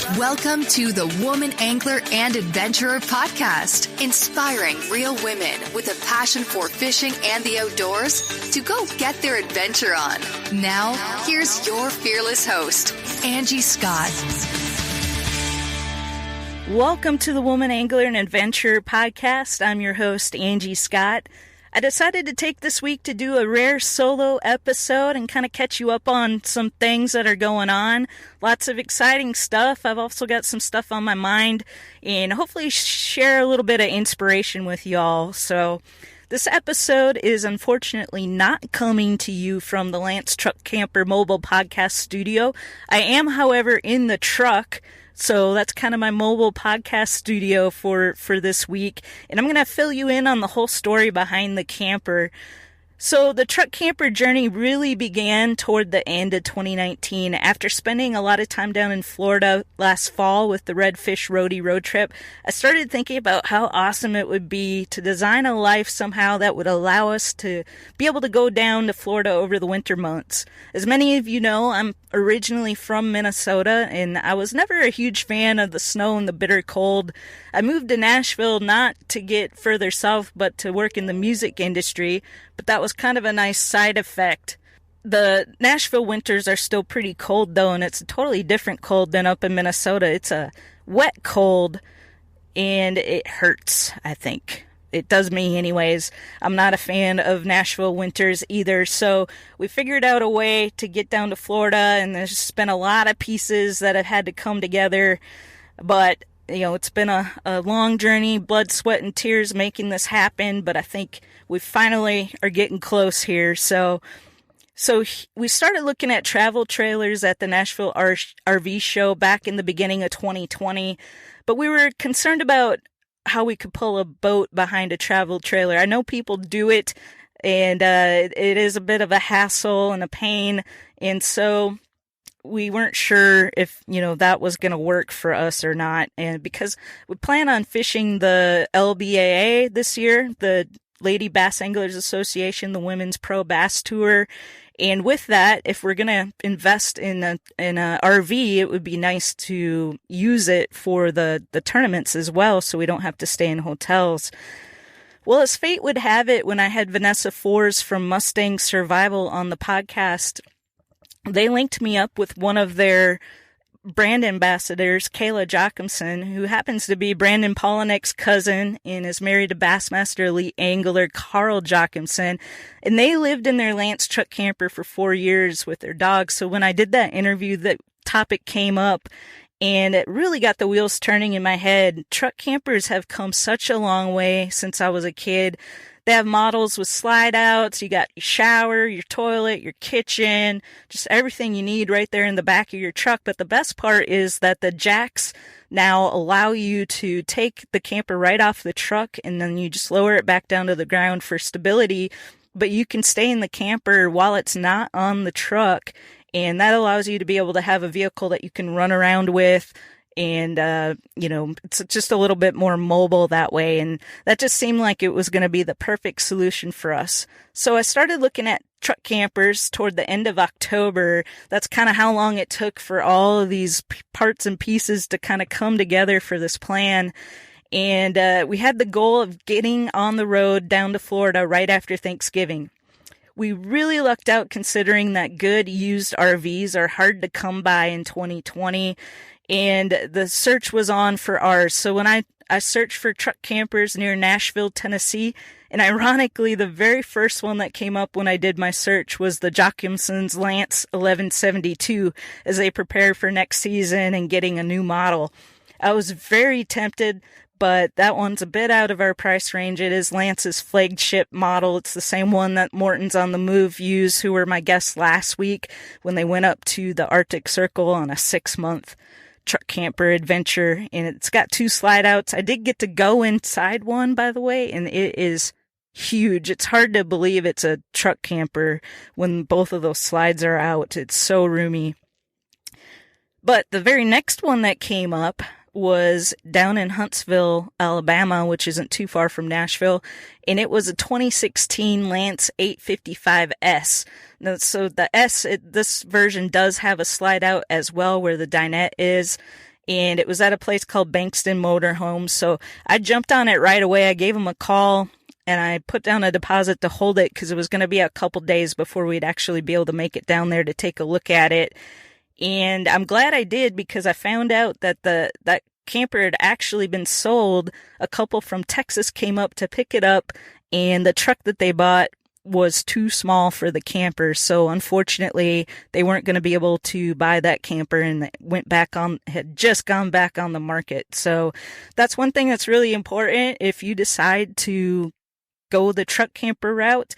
Welcome to the Woman Angler and Adventurer podcast, inspiring real women with a passion for fishing and the outdoors to go get their adventure on. Now, here's your fearless host, Angie Scott. Welcome to the Woman Angler and Adventurer podcast. I'm your host, Angie Scott. I decided to take this week to do a rare solo episode and kind of catch you up on some things that are going on. Lots of exciting stuff. I've also got some stuff on my mind and hopefully share a little bit of inspiration with y'all. So this episode is unfortunately not coming to you from the Lance Truck Camper Mobile Podcast Studio. I am, however, in the truck. So that's kind of my mobile podcast studio for this week. And I'm going to fill you in on the whole story behind the camper. So the truck camper journey really began toward the end of 2019. After spending a lot of time down in Florida last fall with the Redfish Roadie road trip, I started thinking about how awesome it would be to design a life somehow that would allow us to be able to go down to Florida over the winter months. As many of you know, I'm originally from Minnesota, and I was never a huge fan of the snow and the bitter cold. I moved to Nashville not to get further south, but to work in the music industry, but that was kind of a nice side effect. The Nashville winters are still pretty cold, though, and it's a totally different cold than up in Minnesota. It's a wet cold, and it hurts, I think. It does me anyways. I'm not a fan of Nashville winters either, so we figured out a way to get down to Florida, and there's been a lot of pieces that have had to come together, but you know, it's been a long journey, blood, sweat, and tears making this happen, but I think we finally are getting close here. So we started looking at travel trailers at the Nashville RV show back in the beginning of 2020, but we were concerned about how we could pull a boat behind a travel trailer. I know people do it, and it is a bit of a hassle and a pain, and so we weren't sure if, that was going to work for us or not. And because we plan on fishing the LBAA this year, the Lady Bass Anglers Association, the Women's Pro Bass Tour. And with that, if we're going to invest in a RV, it would be nice to use it for the tournaments as well, so we don't have to stay in hotels. Well, as fate would have it, when I had Vanessa Fours from Mustang Survival on the podcast, they linked me up with one of their brand ambassadors, Kayla Jochimson, who happens to be Brandon Polinick's cousin and is married to Bassmaster Elite angler Carl Jochimson. And they lived in their Lance truck camper for 4 years with their dog. So when I did that interview, the topic came up, and it really got the wheels turning in my head. Truck campers have come such a long way since I was a kid. They have models with slide outs. You got your shower, your toilet, your kitchen, just everything you need right there in the back of your truck. But the best part is that the jacks now allow you to take the camper right off the truck, and then you just lower it back down to the ground for stability. But you can stay in the camper while it's not on the truck, and that allows you to be able to have a vehicle that you can run around with. And, it's just a little bit more mobile that way. And that just seemed like it was going to be the perfect solution for us. So I started looking at truck campers toward the end of October. That's kind of how long it took for all of these parts and pieces to kind of come together for this plan. And we had the goal of getting on the road down to Florida right after Thanksgiving. We really lucked out considering that good used RVs are hard to come by in 2020. And the search was on for ours. So when I searched for truck campers near Nashville, Tennessee, and ironically, the very first one that came up when I did my search was the Jochimson's Lance 1172 as they prepare for next season and getting a new model. I was very tempted, but that one's a bit out of our price range. It is Lance's flagship model. It's the same one that Morton's on the Move use, who were my guests last week when they went up to the Arctic Circle on a 6-month truck camper adventure, and it's got 2 slide outs. I did get to go inside one, by the way, and it is huge. It's hard to believe it's a truck camper when both of those slides are out. It's so roomy. But the very next one that came up was down in Huntsville, Alabama, which isn't too far from Nashville, and it was a 2016 Lance 855S. Now, so the S, this version does have a slide out as well where the dinette is, and it was at a place called Bankston Motorhomes. So I jumped on it right away. I gave them a call, and I put down a deposit to hold it because it was going to be a couple days before we'd actually be able to make it down there to take a look at it. And I'm glad I did, because I found out that that camper had actually been sold. A couple from Texas came up to pick it up, and the truck that they bought was too small for the camper. So unfortunately, they weren't going to be able to buy that camper, and had just gone back on the market. So that's one thing that's really important if you decide to go the truck camper route,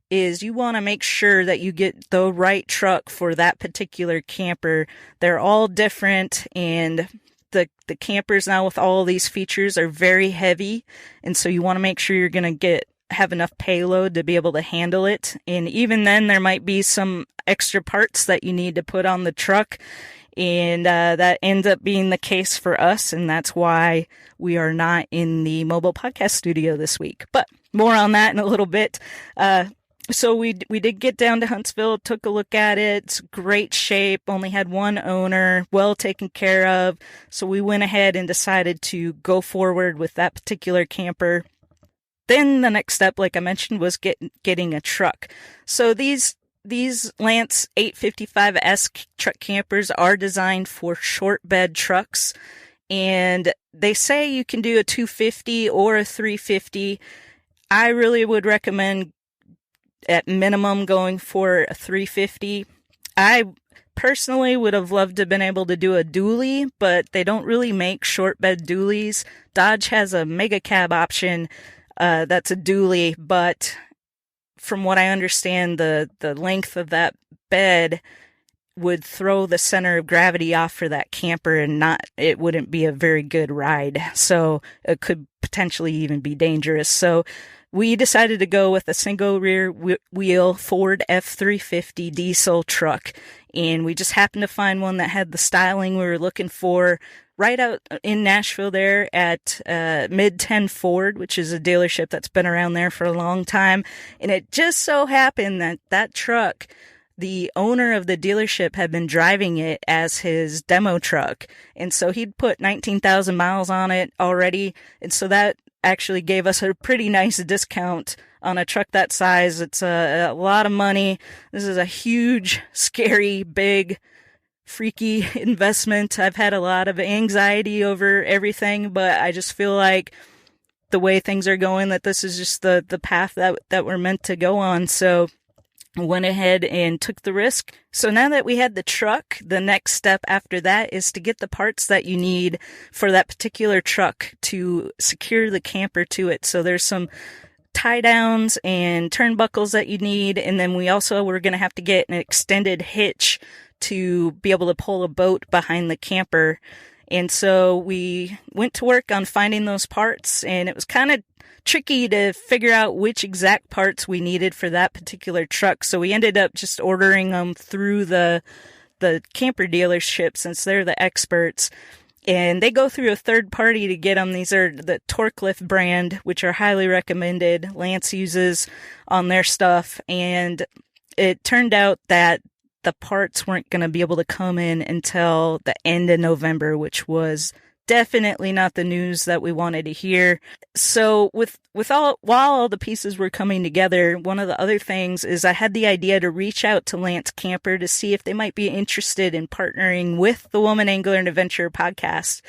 is you want to make sure that you get the right truck for that particular camper. They're all different, and the campers now with all these features are very heavy, and so you want to make sure you're going to have enough payload to be able to handle it. And even then, there might be some extra parts that you need to put on the truck, and that ends up being the case for us, and that's why we are not in the mobile podcast studio this week. But more on that in a little bit. So we did get down to Huntsville, took a look at it. It's great shape, only had one owner, well taken care of. So we went ahead and decided to go forward with that particular camper. Then the next step, like I mentioned, was getting a truck. So these Lance 855S truck campers are designed for short bed trucks, and they say you can do a 250 or a 350. I really would recommend at minimum going for a 350. I personally would have loved to have been able to do a dually, but they don't really make short bed dualies. Dodge has a mega cab option that's a dually, but from what I understand, the length of that bed would throw the center of gravity off for that camper, and it wouldn't be a very good ride. So it could potentially even be dangerous. So we decided to go with a single rear wheel Ford F350 diesel truck, and we just happened to find one that had the styling we were looking for right out in Nashville there at Mid-10 Ford, which is a dealership that's been around there for a long time. And it just so happened that truck, the owner of the dealership had been driving it as his demo truck. And so he'd put 19,000 miles on it already. And so that actually gave us a pretty nice discount on a truck that size. It's a lot of money. This is a huge, scary, big, freaky investment. I've had a lot of anxiety over everything, but I just feel like the way things are going, that this is just the path that we're meant to go on. So went ahead and took the risk. So now that we had the truck, the next step after that is to get the parts that you need for that particular truck to secure the camper to it. So there's some tie downs and turnbuckles that you need. And then we're going to have to get an extended hitch to be able to pull a boat behind the camper. And so we went to work on finding those parts, and it was kind of tricky to figure out which exact parts we needed for that particular truck. So we ended up just ordering them through the camper dealership, since they're the experts. And they go through a third party to get them. These are the Torquelift brand, which are highly recommended. Lance uses on their stuff. And it turned out that the parts weren't going to be able to come in until the end of November, which was definitely not the news that we wanted to hear. So while all the pieces were coming together, one of the other things is I had the idea to reach out to Lance Camper to see if they might be interested in partnering with the Woman Angler and Adventurer podcast.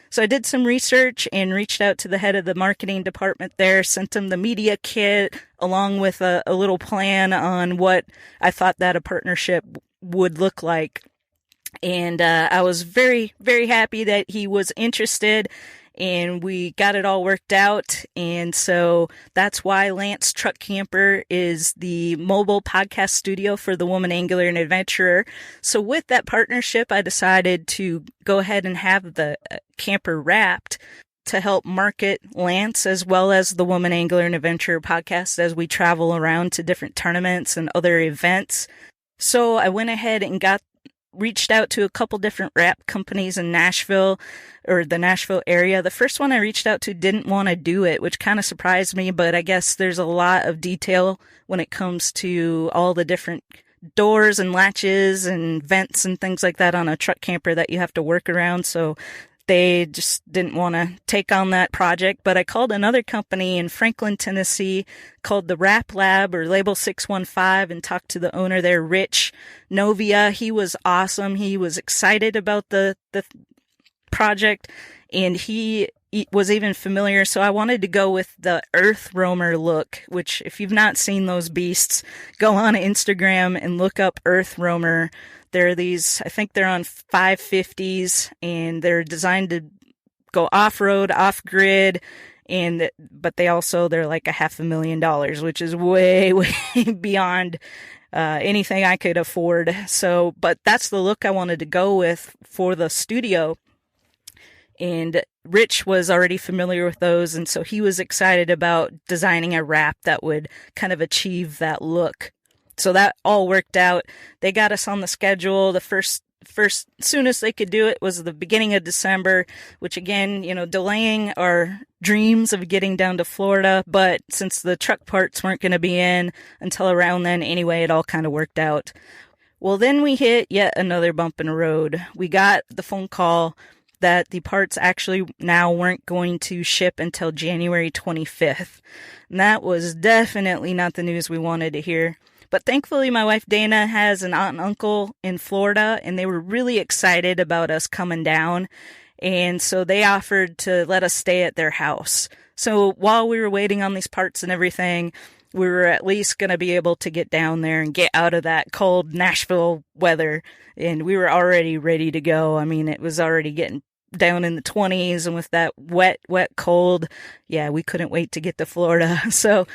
So I did some research and reached out to the head of the marketing department there, sent him the media kit along with a little plan on what I thought that a partnership would look like. And I was very, very happy that he was interested, and we got it all worked out. And so that's why Lance Truck Camper is the mobile podcast studio for the Woman Angler and Adventurer. So with that partnership, I decided to go ahead and have the camper wrapped to help market Lance as well as the Woman Angler and Adventurer podcast as we travel around to different tournaments and other events. So I went ahead and reached out to a couple different wrap companies in Nashville, or the Nashville area. The first one I reached out to didn't want to do it, which kind of surprised me, but I guess there's a lot of detail when it comes to all the different doors and latches and vents and things like that on a truck camper that you have to work around. So they just didn't want to take on that project. But I called another company in Franklin, Tennessee called the Wrap Lab or Label 615 and talked to the owner there, Rich Novia. He was awesome. He was excited about the project, and he was even familiar. So I wanted to go with the Earth Roamer look, which if you've not seen those beasts, go on Instagram and look up Earth Roamer. They're these, I think they're on 550s, and they're designed to go off-road, off-grid, but they're like $500,000, which is way, way beyond anything I could afford. So, but that's the look I wanted to go with for the studio. And Rich was already familiar with those, and so he was excited about designing a wrap that would kind of achieve that look. So that all worked out. They got us on the schedule. The first soonest they could do it was the beginning of December, which again, delaying our dreams of getting down to Florida. But since the truck parts weren't going to be in until around then anyway, it all kind of worked out. Well, then we hit yet another bump in the road. We got the phone call that the parts actually now weren't going to ship until January 25th. And that was definitely not the news we wanted to hear. But thankfully, my wife Dana has an aunt and uncle in Florida, and they were really excited about us coming down. And so they offered to let us stay at their house. So while we were waiting on these parts and everything, we were at least going to be able to get down there and get out of that cold Nashville weather. And we were already ready to go. I mean, it was already getting down in the 20s, and with that wet cold, yeah, we couldn't wait to get to Florida. So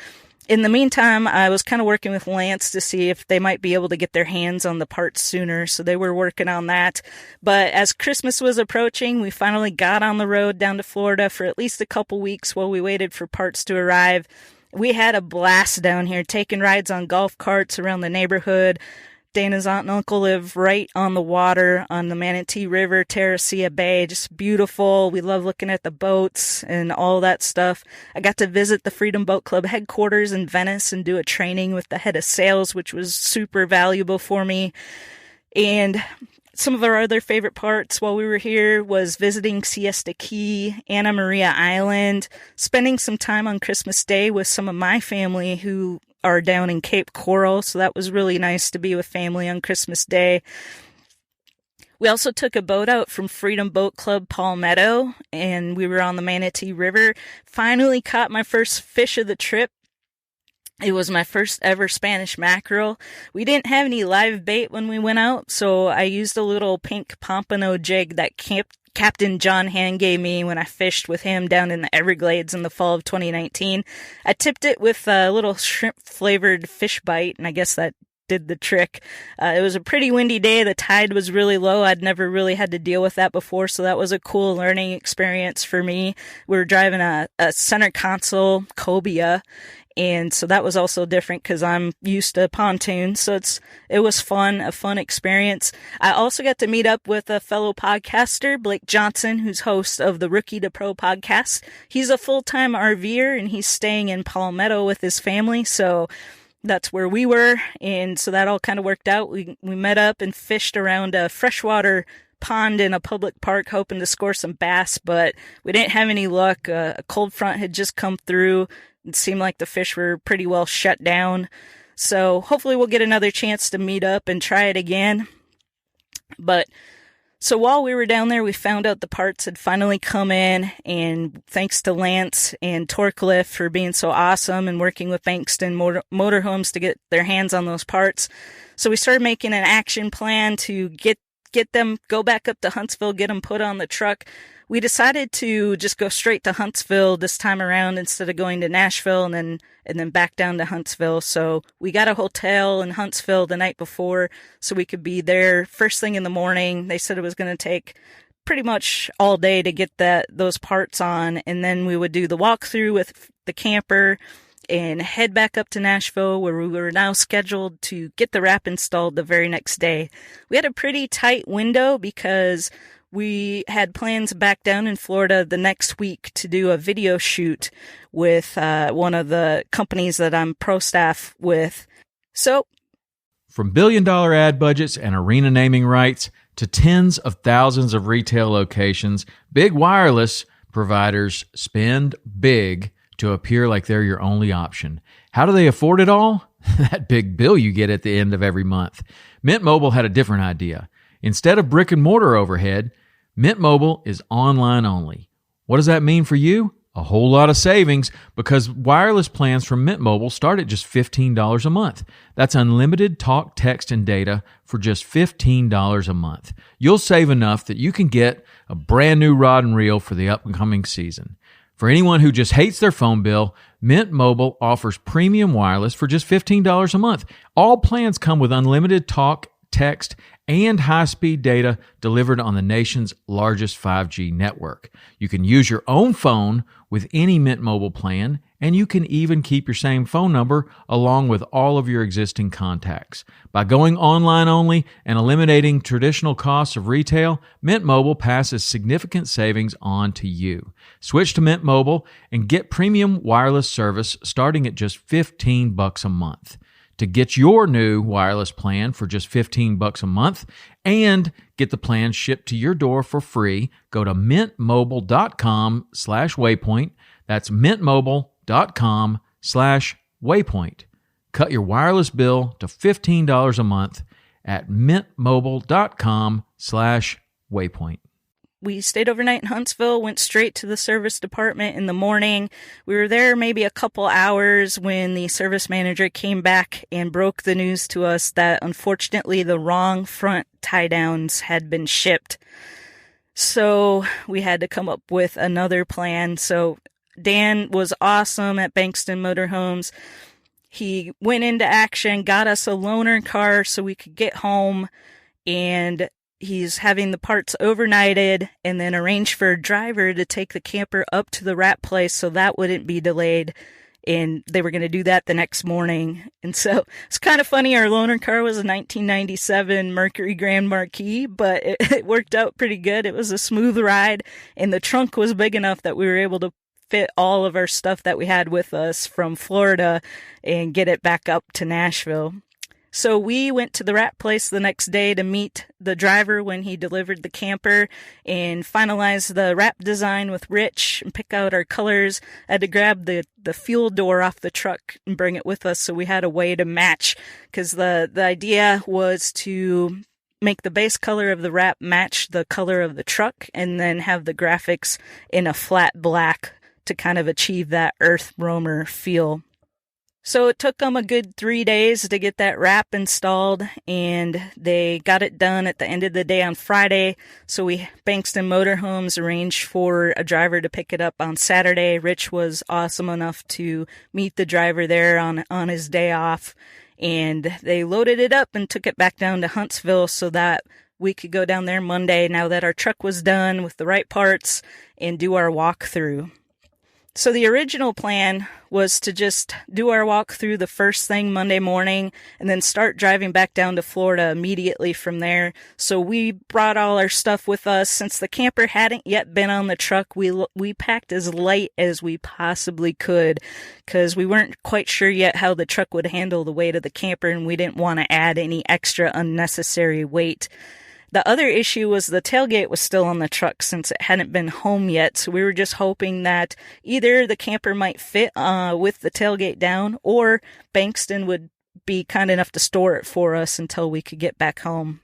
in the meantime, I was kind of working with Lance to see if they might be able to get their hands on the parts sooner. So they were working on that. But as Christmas was approaching, we finally got on the road down to Florida for at least a couple weeks while we waited for parts to arrive. We had a blast down here, taking rides on golf carts around the neighborhood. Dana's aunt and uncle live right on the water on the Manatee River, Terracea Bay. Just beautiful. We love looking at the boats and all that stuff. I got to visit the Freedom Boat Club headquarters in Venice and do a training with the head of sales, which was super valuable for me. And some of our other favorite parts while we were here was visiting Siesta Key, Anna Maria Island, spending some time on Christmas Day with some of my family who are down in Cape Coral, so that was really nice to be with family on Christmas Day. We also took a boat out from Freedom Boat Club Palmetto, and we were on the Manatee River. Finally caught my first fish of the trip. It was my first ever Spanish mackerel. We didn't have any live bait when we went out, so I used a little pink pompano jig that Captain John Hand gave me when I fished with him down in the Everglades in the fall of 2019. I tipped it with a little shrimp-flavored fish bite, and I guess that did the trick. It was a pretty windy day. The tide was really low. I'd never really had to deal with that before, so that was a cool learning experience for me. We were driving a center console Cobia, and so that was also different because I'm used to pontoons. So it was fun, a fun experience. I also got to meet up with a fellow podcaster, Blake Johnson, who's host of the Rookie to Pro podcast. He's a full-time RVer, and he's staying in Palmetto with his family. So that's where we were. And so that all kind of worked out. We met up and fished around a freshwater pond in a public park, hoping to score some bass, but we didn't have any luck. A cold front had just come through. It seemed like the fish were pretty well shut down. So hopefully we'll get another chance to meet up and try it again. But so while we were down there, we found out the parts had finally come in, and thanks to Lance and Torque for being so awesome and working with Bankston Motorhomes to get their hands on those parts. So we started making an action plan to get them, go back up to Huntsville, get them put on the truck. We decided to just go straight to Huntsville this time around instead of going to Nashville and then back down to Huntsville. So we got a hotel in Huntsville the night before so we could be there first thing in the morning. They said it was going to take pretty much all day to get those parts on, and then we would do the walkthrough with the camper and head back up to Nashville, where we were now scheduled to get the wrap installed the very next day. We had a pretty tight window because we had plans back down in Florida the next week to do a video shoot with one of the companies that I'm pro staff with. So, from billion-dollar ad budgets and arena naming rights To tens of thousands of retail locations, big wireless providers spend big to appear like they're your only option. How do they afford it all? That big bill you get at the end of every month. Mint Mobile had a different idea. Instead of brick and mortar overhead, Mint Mobile is online only. What does that mean for you? A whole lot of savings, because wireless plans from Mint Mobile start at just $15 a month. That's unlimited talk, text, and data for just $15 a month. You'll save enough that you can get a brand new rod and reel for the upcoming season. For anyone who just hates their phone bill, Mint Mobile offers premium wireless for just $15 a month. All plans come with unlimited talk, text, and high-speed data delivered on the nation's largest 5G network. You can use your own phone with any Mint Mobile plan, and you can even keep your same phone number along with all of your existing contacts. By going online only and eliminating traditional costs of retail, Mint Mobile passes significant savings on to you. Switch to Mint Mobile and get premium wireless service starting at just $15 a month. To get your new wireless plan for just $15 a month and get the plan shipped to your door for free, go to mintmobile.com/waypoint. That's mintmobile.com/waypoint. Cut your wireless bill to $15 a month at mintmobile.com/waypoint. We stayed overnight in Huntsville, went straight to the service department in the morning. We were there maybe a couple hours when the service manager came back and broke the news to us that unfortunately the wrong front tie-downs had been shipped. So we had to come up with another plan. So Dan was awesome at Bankston Motorhomes. He went into action, got us a loaner car so we could get home, and he's having the parts overnighted and then arranged for a driver to take the camper up to the wrap place so that wouldn't be delayed. And they were going to do that the next morning. And so it's kind of funny. Our loaner car was a 1997 Mercury Grand Marquis, but it worked out pretty good. It was a smooth ride, and the trunk was big enough that we were able to fit all of our stuff that we had with us from Florida and get it back up to Nashville. So we went to the wrap place the next day to meet the driver when he delivered the camper and finalize the wrap design with Rich and pick out our colors. I had to grab the fuel door off the truck and bring it with us so we had a way to match, because the idea was to make the base color of the wrap match the color of the truck and then have the graphics in a flat black to kind of achieve that Earth Roamer feel. So it took them a good 3 days to get that wrap installed, and they got it done at the end of the day on Friday. So Bankston Motorhomes arranged for a driver to pick it up on Saturday. Rich was awesome enough to meet the driver there on his day off, and they loaded it up and took it back down to Huntsville so that we could go down there Monday now that our truck was done with the right parts and do our walkthrough. So the original plan was to just do our walkthrough the first thing Monday morning and then start driving back down to Florida immediately from there. So we brought all our stuff with us. Since the camper hadn't yet been on the truck, we packed as light as we possibly could because we weren't quite sure yet how the truck would handle the weight of the camper, and we didn't want to add any extra unnecessary weight. The other issue was the tailgate was still on the truck since it hadn't been home yet, so we were just hoping that either the camper might fit with the tailgate down, or Bankston would be kind enough to store it for us until we could get back home.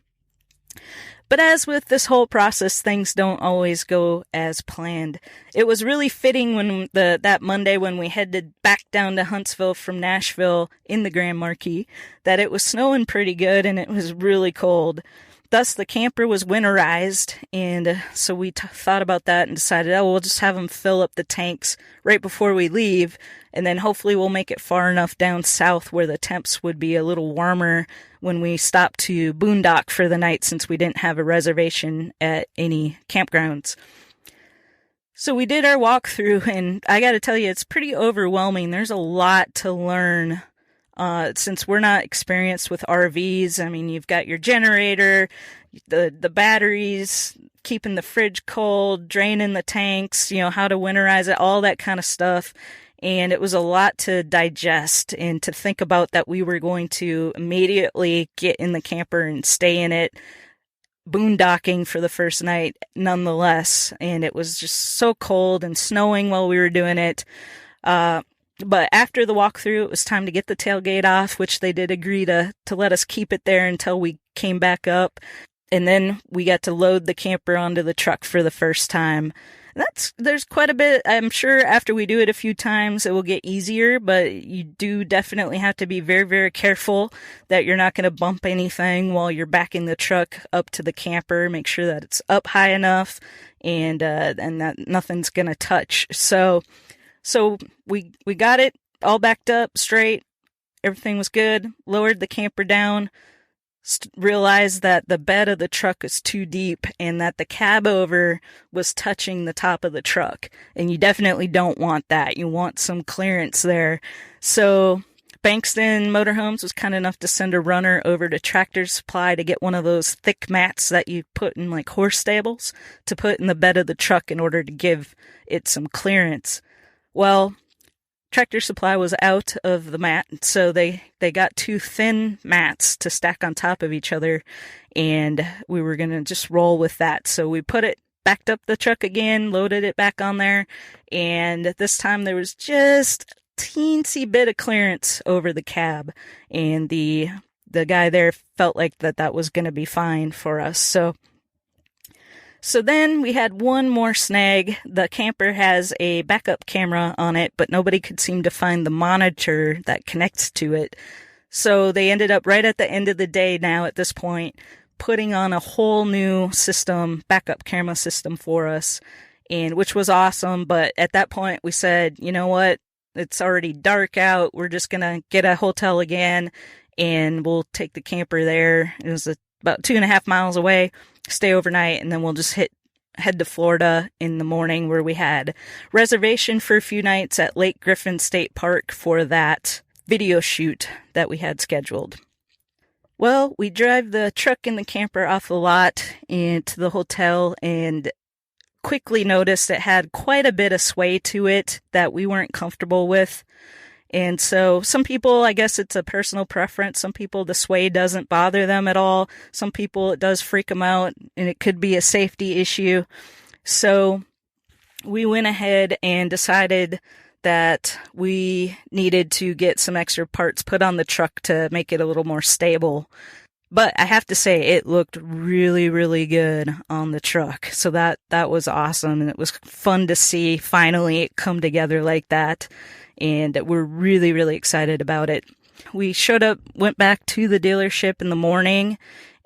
But as with this whole process, things don't always go as planned. It was really fitting when that Monday when we headed back down to Huntsville from Nashville in the Grand Marquis that it was snowing pretty good and it was really cold. Thus, the camper was winterized, and so we thought about that and decided, we'll just have them fill up the tanks right before we leave, and then hopefully we'll make it far enough down south where the temps would be a little warmer when we stop to boondock for the night, since we didn't have a reservation at any campgrounds. So we did our walkthrough, and I got to tell you, it's pretty overwhelming. There's a lot to learn. Since we're not experienced with RVs, I mean, you've got your generator, the batteries, keeping the fridge cold, draining the tanks, how to winterize it, all that kind of stuff. And it was a lot to digest and to think about that we were going to immediately get in the camper and stay in it boondocking for the first night nonetheless, and it was just so cold and snowing while we were doing it. But after the walkthrough, it was time to get the tailgate off, which they did agree to let us keep it there until we came back up. And then we got to load the camper onto the truck for the first time. There's quite a bit. I'm sure after we do it a few times, it will get easier, but you do definitely have to be very, very careful that you're not going to bump anything while you're backing the truck up to the camper. Make sure that it's up high enough and that nothing's going to touch. So we got it all backed up straight. Everything was good. Lowered the camper down. Realized that the bed of the truck is too deep and that the cab over was touching the top of the truck. And you definitely don't want that. You want some clearance there. So Bankston Motorhomes was kind enough to send a runner over to Tractor Supply to get one of those thick mats that you put in like horse stables to put in the bed of the truck in order to give it some clearance. Well, Tractor Supply was out of the mat, so they got 2 thin mats to stack on top of each other, and we were going to just roll with that. So we backed up the truck again, loaded it back on there, and this time there was just a teensy bit of clearance over the cab, and the guy there felt like that was going to be fine for us. So then we had one more snag. The camper has a backup camera on it, but nobody could seem to find the monitor that connects to it. So they ended up right at the end of the day now at this point, putting on a whole new system, backup camera system for us, and which was awesome. But at that point we said, you know what? It's already dark out. We're just going to get a hotel again and we'll take the camper there. It was about 2.5 miles away. Stay overnight, and then we'll just head to Florida in the morning, where we had reservation for a few nights at Lake Griffin State Park for that video shoot that we had scheduled. Well, we drive the truck and the camper off the lot into the hotel and quickly noticed it had quite a bit of sway to it that we weren't comfortable with. And so some people, I guess it's a personal preference. Some people, the sway doesn't bother them at all. Some people, it does freak them out, and it could be a safety issue. So we went ahead and decided that we needed to get some extra parts put on the truck to make it a little more stable. But I have to say, it looked really, really good on the truck. So that was awesome, and it was fun to see finally it come together like that. And we're really, really excited about it. We went back to the dealership in the morning,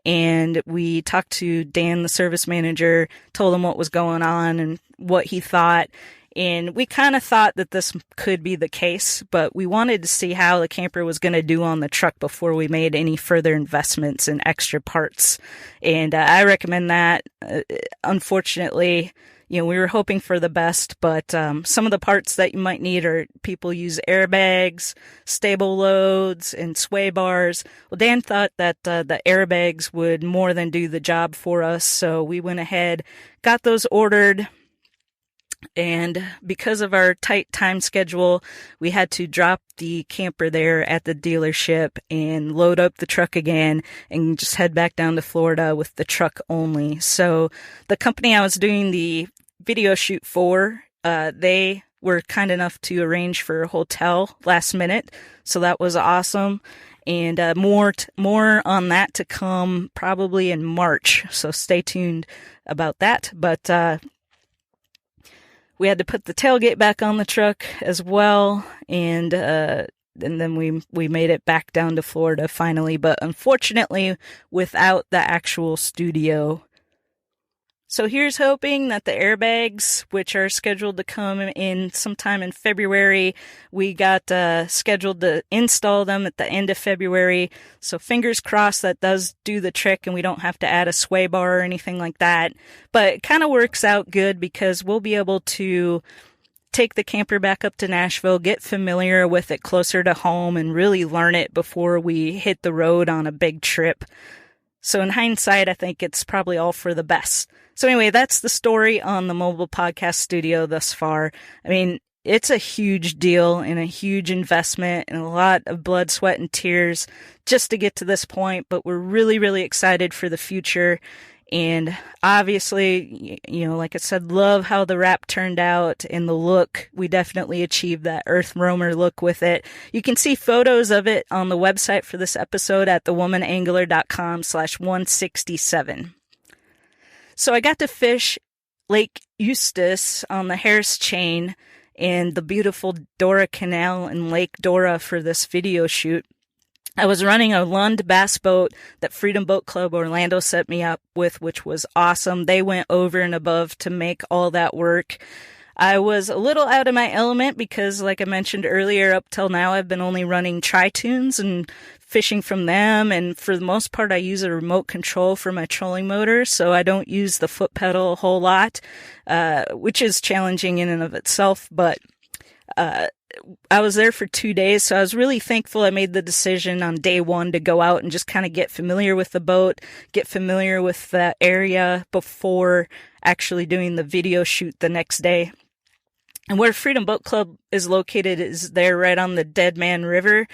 and we talked to Dan, the service manager, told him what was going on and what he thought. And we kind of thought that this could be the case, but we wanted to see how the camper was going to do on the truck before we made any further investments in extra parts. And I recommend that. Unfortunately, we were hoping for the best, but some of the parts that you might need are people use airbags, stable loads, and sway bars. Well, Dan thought that the airbags would more than do the job for us, so we went ahead, got those ordered. And because of our tight time schedule, we had to drop the camper there at the dealership and load up the truck again and just head back down to Florida with the truck only. So the company I was doing the video shoot for, they were kind enough to arrange for a hotel last minute. So that was awesome. And more on that to come probably in March. So stay tuned about that. But we had to put the tailgate back on the truck as well, and then we made it back down to Florida finally, but unfortunately without the actual studio. So here's hoping that the airbags, which are scheduled to come in sometime in February, we got scheduled to install them at the end of February. So fingers crossed that does do the trick and we don't have to add a sway bar or anything like that. But it kind of works out good because we'll be able to take the camper back up to Nashville, get familiar with it closer to home, and really learn it before we hit the road on a big trip. So in hindsight, I think it's probably all for the best. So anyway, that's the story on the mobile podcast studio thus far. I mean, it's a huge deal and a huge investment and a lot of blood, sweat, and tears just to get to this point, but we're really, really excited for the future. And obviously, like I said, love how the wrap turned out and the look. We definitely achieved that Earth Roamer look with it. You can see photos of it on the website for this episode at thewomanangler.com/167. So I got to fish Lake Eustis on the Harris Chain and the beautiful Dora Canal and Lake Dora for this video shoot. I was running a Lund bass boat that Freedom Boat Club Orlando set me up with, which was awesome. They went over and above to make all that work. I was a little out of my element because, like I mentioned earlier, up till now I've been only running Tri-Tunes and fishing from them. And for the most part, I use a remote control for my trolling motor, so I don't use the foot pedal a whole lot, which is challenging in and of itself. But I was there for 2 days, so I was really thankful I made the decision on day one to go out and just kind of get familiar with the boat, get familiar with the area before actually doing the video shoot the next day. And where Freedom Boat Club is located is there right on the Dead Man River.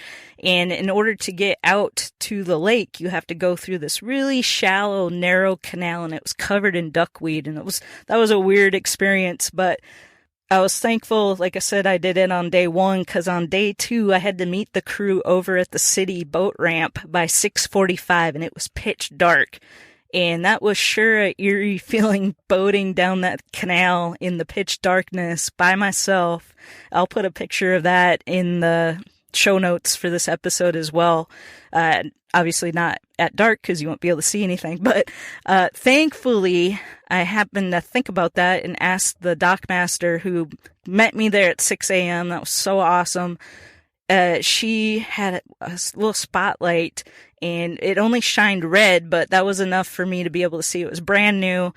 And in order to get out to the lake, you have to go through this really shallow, narrow canal, and it was covered in duckweed. And that was a weird experience, but I was thankful, like I said, I did it on day one, because on day two, I had to meet the crew over at the city boat ramp by 6:45, and it was pitch dark. And that was sure an eerie feeling, boating down that canal in the pitch darkness by myself. I'll put a picture of that in the show notes for this episode as well. Obviously not at dark because you won't be able to see anything, but thankfully I happened to think about that and asked the dockmaster who met me there at 6 a.m. That was so awesome. She had a little spotlight and it only shined red, but that was enough for me to be able to see. It was brand new.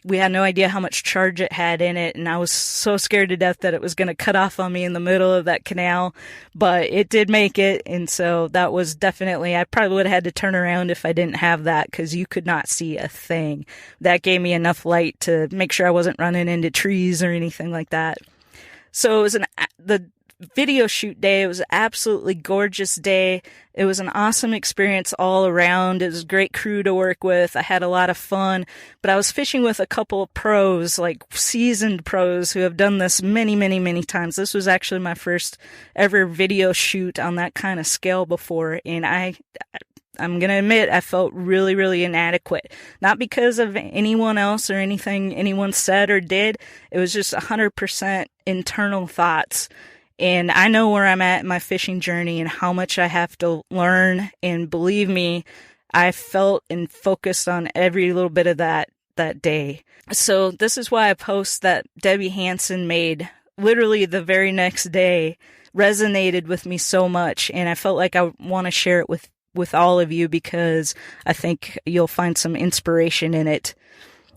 We had no idea how much charge it had in it, and I was so scared to death that it was going to cut off on me in the middle of that canal, but it did make it, and so that was definitely, I probably would have had to turn around if I didn't have that, because you could not see a thing. That gave me enough light to make sure I wasn't running into trees or anything like that. So it was the video shoot day. It was an absolutely gorgeous day. It was an awesome experience all around. It was a great crew to work with. I had a lot of fun, but I was fishing with a couple of pros, like seasoned pros who have done this many, many, many times. This was actually my first ever video shoot on that kind of scale before, and I'm going to admit I felt really, really inadequate. Not because of anyone else or anything anyone said or did. It was just 100% internal thoughts. And I know where I'm at in my fishing journey and how much I have to learn. And believe me, I felt and focused on every little bit of that day. So this is why a post that Debbie Hansen made literally the very next day resonated with me so much. And I felt like I want to share it with all of you because I think you'll find some inspiration in it.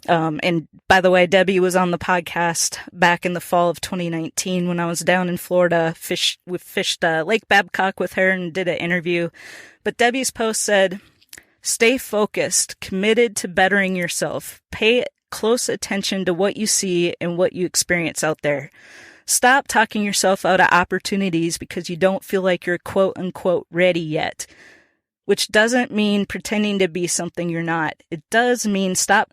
And by the way, Debbie was on the podcast back in the fall of 2019 when I was down in Florida. We fished Lake Babcock with her and did an interview. But Debbie's post said, "Stay focused, committed to bettering yourself. Pay close attention to what you see and what you experience out there. Stop talking yourself out of opportunities because you don't feel like you're quote unquote ready yet." Which doesn't mean pretending to be something you're not. It does mean stop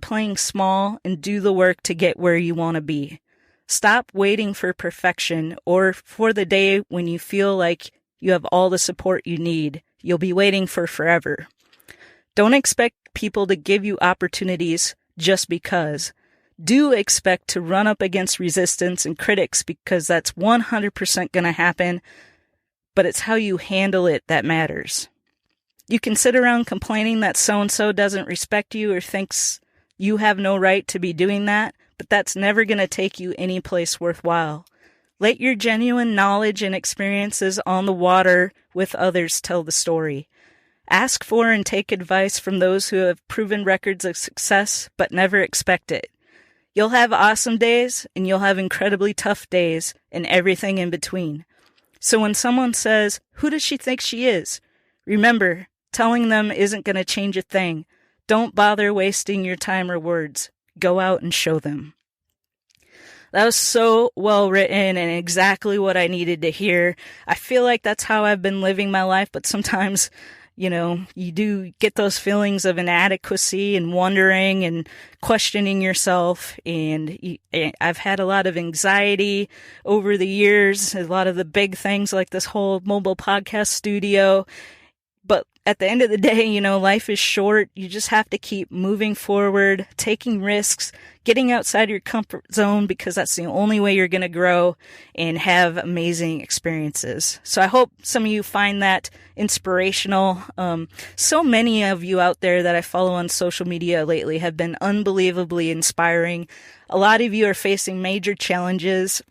playing small and do the work to get where you want to be. Stop waiting for perfection or for the day when you feel like you have all the support you need. You'll be waiting for forever. Don't expect people to give you opportunities just because. Do expect to run up against resistance and critics because that's 100% going to happen, but it's how you handle it that matters. You can sit around complaining that so-and-so doesn't respect you or thinks you have no right to be doing that, but that's never going to take you any place worthwhile. Let your genuine knowledge and experiences on the water with others tell the story. Ask for and take advice from those who have proven records of success, but never expect it. You'll have awesome days, and you'll have incredibly tough days, and everything in between. So when someone says, "Who does she think she is?" remember, telling them isn't going to change a thing. Don't bother wasting your time or words. Go out and show them. That was so well written and exactly what I needed to hear. I feel like that's how I've been living my life, but sometimes, you do get those feelings of inadequacy and wondering and questioning yourself. And I've had a lot of anxiety over the years, a lot of the big things like this whole mobile podcast studio. But at the end of the day, life is short. You just have to keep moving forward, taking risks, getting outside your comfort zone, because that's the only way you're going to grow and have amazing experiences. So I hope some of you find that inspirational. So many of you out there that I follow on social media lately have been unbelievably inspiring. A lot of you are facing major challenges,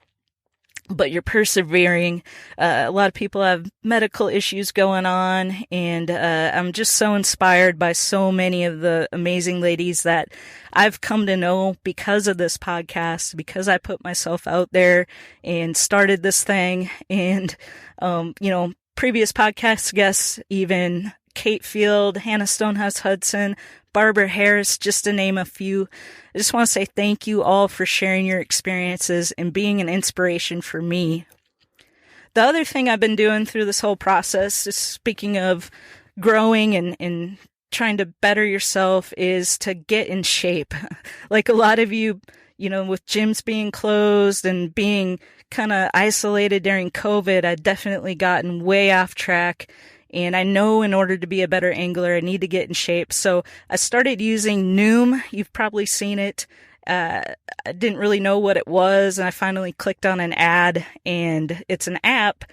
but you're persevering. A lot of people have medical issues going on, and I'm just so inspired by so many of the amazing ladies that I've come to know because of this podcast, because I put myself out there and started this thing. And, previous podcast guests, even Kate Field, Hannah Stonehouse Hudson, Barbara Harris, just to name a few. I just want to say thank you all for sharing your experiences and being an inspiration for me. The other thing I've been doing through this whole process, is speaking of growing and trying to better yourself, is to get in shape. Like a lot of you, with gyms being closed and being kind of isolated during COVID, I've definitely gotten way off track. And I know in order to be a better angler, I need to get in shape. So I started using Noom. You've probably seen it. I didn't really know what it was, and I finally clicked on an ad, and it's an app.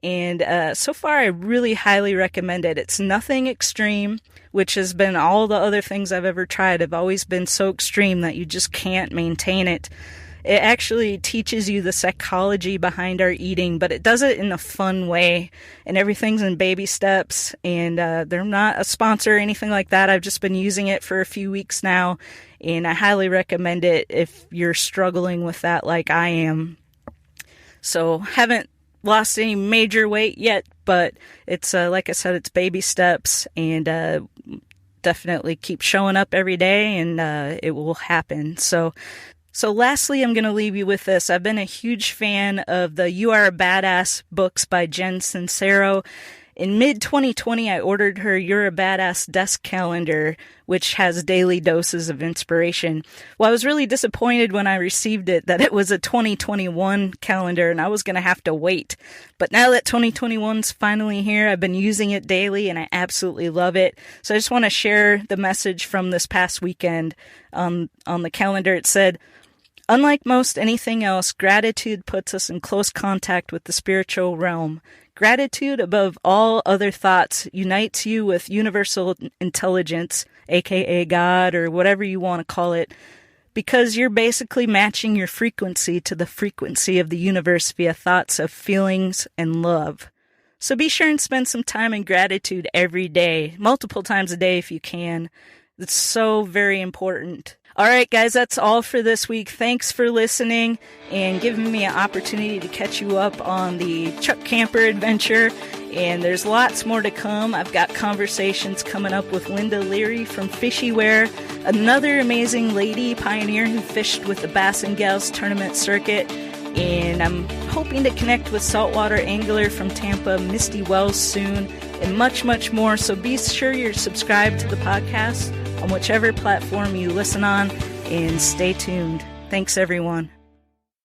And so far, I really highly recommend it. It's nothing extreme, which has been all the other things I've ever tried have always been so extreme that you just can't maintain it. It actually teaches you the psychology behind our eating, but it does it in a fun way, and everything's in baby steps. And they're not a sponsor or anything like that. I've just been using it for a few weeks now, and I highly recommend it if you're struggling with that like I am. So haven't lost any major weight yet, but it's like I said, it's baby steps, and definitely keep showing up every day, and it will happen. So lastly, I'm going to leave you with this. I've been a huge fan of the You Are a Badass books by Jen Sincero. In mid-2020, I ordered her You're a Badass desk calendar, which has daily doses of inspiration. Well, I was really disappointed when I received it that it was a 2021 calendar and I was going to have to wait. But now that 2021's finally here, I've been using it daily and I absolutely love it. So I just want to share the message from this past weekend. On the calendar, it said, "Unlike most anything else, gratitude puts us in close contact with the spiritual realm. Gratitude above all other thoughts unites you with universal intelligence, aka God, or whatever you want to call it, because you're basically matching your frequency to the frequency of the universe via thoughts of feelings and love. So be sure and spend some time in gratitude every day, multiple times a day if you can. It's so very important." All right, guys, that's all for this week. Thanks for listening and giving me an opportunity to catch you up on the Chuck Camper adventure. And there's lots more to come. I've got conversations coming up with Linda Leary from Fishyware, another amazing lady pioneer who fished with the Bass and Gals tournament circuit. And I'm hoping to connect with saltwater angler from Tampa, Misty Wells, soon, and much, much more. So be sure you're subscribed to the podcast on whichever platform you listen on, and stay tuned. Thanks, everyone.